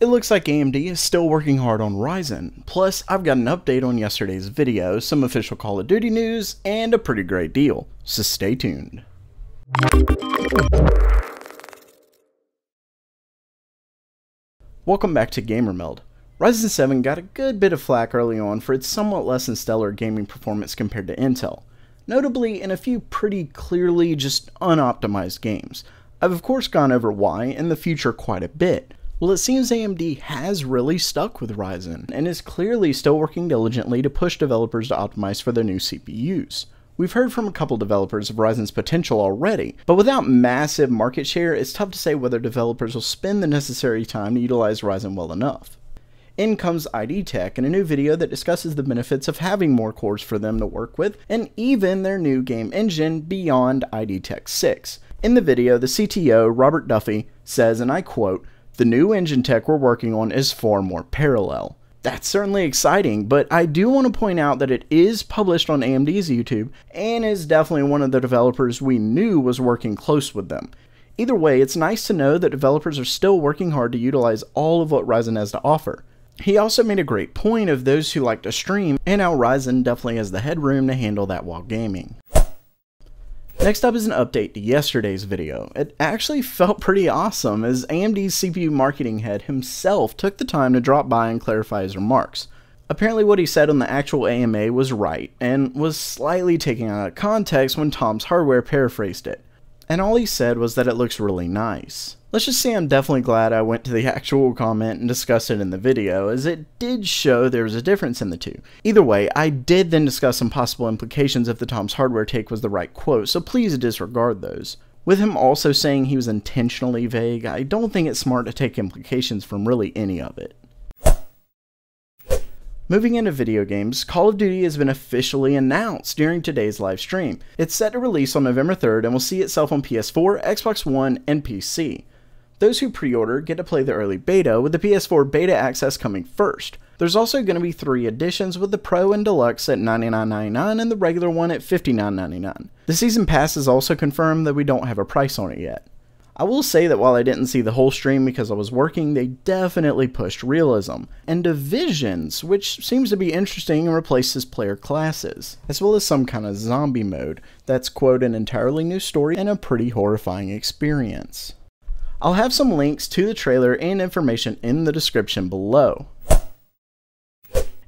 It looks like AMD is still working hard on Ryzen. Plus, I've got an update on yesterday's video, some official Call of Duty news, and a pretty great deal. So stay tuned. Welcome back to GamerMeld. Ryzen 7 got a good bit of flack early on for its somewhat less than stellar gaming performance compared to Intel, notably in a few pretty clearly just unoptimized games. I've of course gone over why in the future quite a bit. Well, it seems AMD has really stuck with Ryzen, and is clearly still working diligently to push developers to optimize for their new CPUs. We've heard from a couple developers of Ryzen's potential already, but without massive market share, it's tough to say whether developers will spend the necessary time to utilize Ryzen well enough. In comes ID Tech in a new video that discusses the benefits of having more cores for them to work with, and even their new game engine beyond ID Tech 6. In the video, the CTO, Robert Duffy, says, and I quote, "The new engine tech we're working on is far more parallel." That's certainly exciting, but I do want to point out that it is published on AMD's YouTube, and is definitely one of the developers we knew was working close with them. Either way, it's nice to know that developers are still working hard to utilize all of what Ryzen has to offer. He also made a great point of those who like to stream, and how Ryzen definitely has the headroom to handle that while gaming. Next up is an update to yesterday's video. It actually felt pretty awesome as AMD's CPU marketing head himself took the time to drop by and clarify his remarks. Apparently what he said on the actual AMA was right, and was slightly taken out of context when Tom's Hardware paraphrased it. And all he said was that it looks really nice. Let's just say I'm definitely glad I went to the actual comment and discussed it in the video, as it did show there was a difference in the two. Either way, I did then discuss some possible implications if the Tom's Hardware take was the right quote, so please disregard those. With him also saying he was intentionally vague, I don't think it's smart to take implications from really any of it. Moving into video games, Call of Duty has been officially announced during today's live stream. It's set to release on November 3rd and will see itself on PS4, Xbox One, and PC. Those who pre-order get to play the early beta, with the PS4 beta access coming first. There's also going to be 3 editions, with the Pro and Deluxe at $99.99 and the regular one at $59.99. The Season Pass is also confirmed, that we don't have a price on it yet. I will say that while I didn't see the whole stream because I was working, they definitely pushed realism, and divisions, which seems to be interesting and replaces player classes, as well as some kind of zombie mode that's, quote, an entirely new story and a pretty horrifying experience. I'll have some links to the trailer and information in the description below.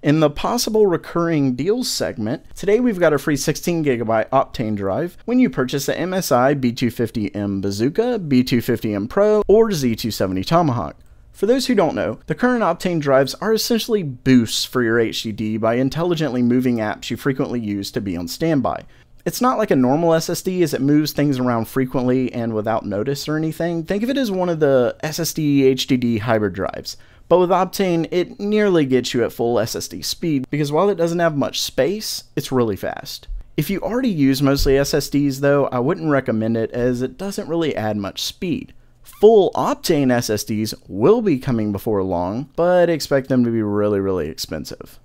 In the possible recurring deals segment, today we've got a free 16GB Optane drive when you purchase the MSI B250M Bazooka, B250M Pro, or Z270 Tomahawk. For those who don't know, the current Optane drives are essentially boosts for your HDD by intelligently moving apps you frequently use to be on standby. It's not like a normal SSD as it moves things around frequently and without notice or anything. Think of it as one of the SSD HDD hybrid drives. But with Optane, it nearly gets you at full SSD speed, because while it doesn't have much space, it's really fast. If you already use mostly SSDs though, I wouldn't recommend it as it doesn't really add much speed. Full Optane SSDs will be coming before long, but expect them to be really expensive.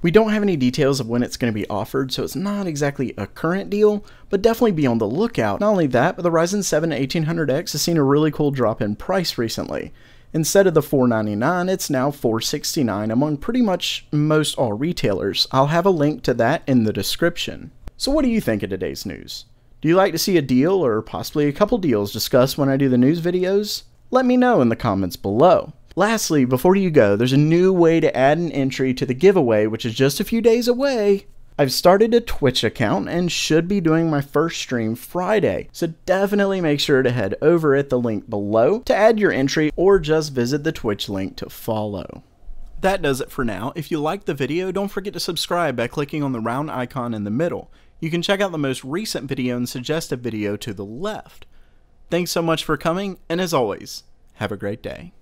We don't have any details of when it's going to be offered, so it's not exactly a current deal, but definitely be on the lookout. Not only that, but the Ryzen 7 1800X has seen a really cool drop in price recently. Instead of the $499, it's now $469 among pretty much most all retailers. I'll have a link to that in the description. So what do you think of today's news? Do you like to see a deal or possibly a couple deals discussed when I do the news videos? Let me know in the comments below. Lastly, before you go, there's a new way to add an entry to the giveaway, which is just a few days away. I've started a Twitch account and should be doing my first stream Friday, so definitely make sure to head over at the link below to add your entry, or just visit the Twitch link to follow. That does it for now. If you liked the video, don't forget to subscribe by clicking on the round icon in the middle. You can check out the most recent video and suggest a video to the left. Thanks so much for coming, and as always, have a great day.